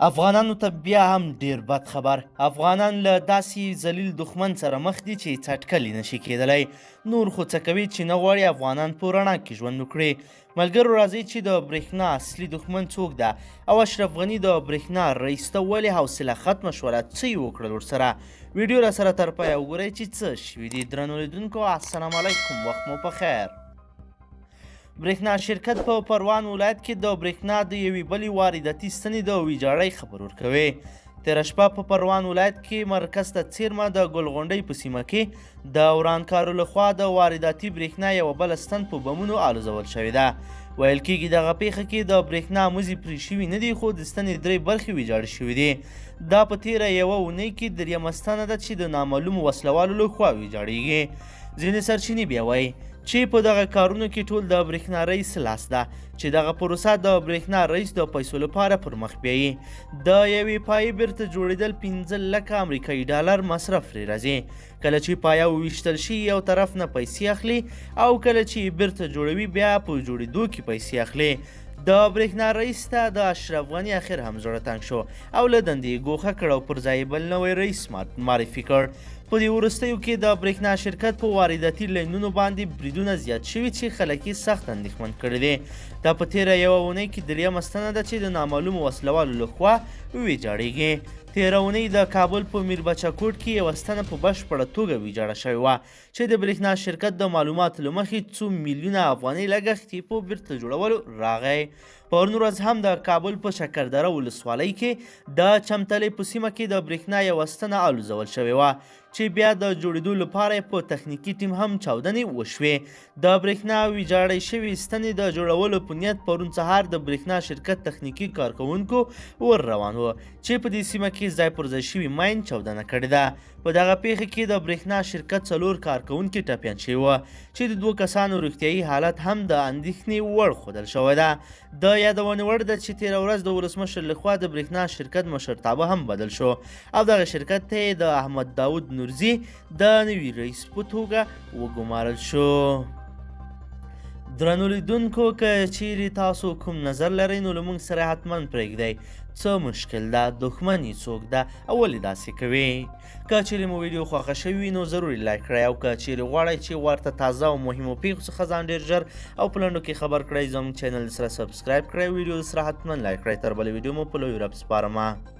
افغانانو ته بیا هم ډیر بد خبر. افغانان له داسې ذلیل دښمن سره مخ دي چې څټکلي نشي کېدلی. نور خو څه کوي چې نه غواړي افغانان په رڼا کې ژوند وکړي. ملګرو راځئ چې د برېښنا اصلي دښمن څوک ده او اشرف غني د برېښنا رئیس ته ولې حوصله ختمه شوله، څه یې وکړل ورسره. ویډیو را سره تر پایه وګورئ چې څه شوي دي. درنو لیدونکو السلام علیکم، وخت مو په خیر. برېښنا شرکت په پروان ولایت کې د برېښنا د یوې بلې وارداتي ستنې د ویجاړۍ خبر ورکوي. تېره شپه په پروان ولایت کې مرکز ته څیرمه د ګلغونډۍ په سیمه کې د ورانکارو لخوا د وارداتي برېښنا یوه بله ستن په بمونو الوزول شوې ده. ویل کېږي دغه پیښه کې د برېښنا مزي پرې شوي نه دي، خو د ستنې 3 برخې ویجاړې شوي دي. دا په تېره یوه اونۍ کې درېیمه ستنه ده چې د نامعلومو وسلوالو لخوا ویجاړېږي. ځینې سرچینې بیا وایي چې په دغه کارونو کې ټول د برېښنا رئیس لاس ده، چې دغه پروسه د برېښنا رئیس د پیسو لپاره پر مخ بیایي. د یوې پایې بیرته جوړېدل 15 لکه امریکایي ډالر مصرف پرې راځي. کله چې پایه وویشتل شي یو طرف نه پیسې اخلي، او کله چې بیرته جوړوي بیا په جوړېدو کې پیسې اخلي. د برېښنا رئیس ته د اشرف غني اخر هم زړه تنګ شو او له دندې ګوښه کړ او پر ځای بل نوی رئیس معرفي کړ. په دې وروستیو کې د برېښنا شرکت په وارداتي لینونو باندې بریدونه زیات شوي چې خلک یې سخت اندېښمن کړي دي. دا په تېره یوه اونۍ کې درېیمه ستنه ده چې د نامعلومو وسلوالو لخوا ویجاړېږي. تېره اونۍ د کابل په میربچه کوټ کې یوه ستنه په بشپړه توګه ویجاړه شوې وه چې د برېښنا شرکت د معلوماتو له مخې څو میلیونه افغانۍ لګښت یې په بیرته جوړولو راغی. پرون ورځ هم د کابل په شکردره ولسوالۍ کې د چمتلې په سیمه کې د برېښنا یوه ستنه الوزول شوې وه چې بیا د جوړېدو لپاره په تخنیکي ټیم هم چاودنې وشوې. د برېښنا ویجاړې شوې ستنې د جوړولو په نیت پرون سهار د برېښنا شرکت تخنیکي کارکوونکو ور روان وو چې په دې سیمه کې ځای پر ځای شوي ماین چاودنه کړې ده. په دغه پیښه کې د برېښنا شرکت 4 کارکوونکي ټپیان شوي وو چې د 2 کسانو روغتیایي حالت هم د اندېښنې وړ ښودل شوی ده. د یادونې وړ ده چې تېره ورځ د ولسمشر لخوا د برېښنا شرکت مشرتابه هم بدل شو او دغه شرکت ته یې د احمد داود نورزي د نوي رئیس په توګه وګمارل شو. درنو لیدونکو که چیرې تاسو کوم نظر لرئ نو له موږ سره حتما پرېږدئ. څه مشکل ده؟ دښمن یې څوک ده او ولې داسې کوي؟ که چیرې مو ویډیو خوښه شوې وي نو ضروري لایک کړئ، او که چیرې غواړئ چې ورته تازه او مهمو پیښو څخه ځان ډېر ژر او په لنډو کې خبر کړئ زموږ چینل سره سبسکرایب کړئ، ویډیو سره حتما لایک کړئ. تر بلې ویډیو مو په لوی رب سپارمه.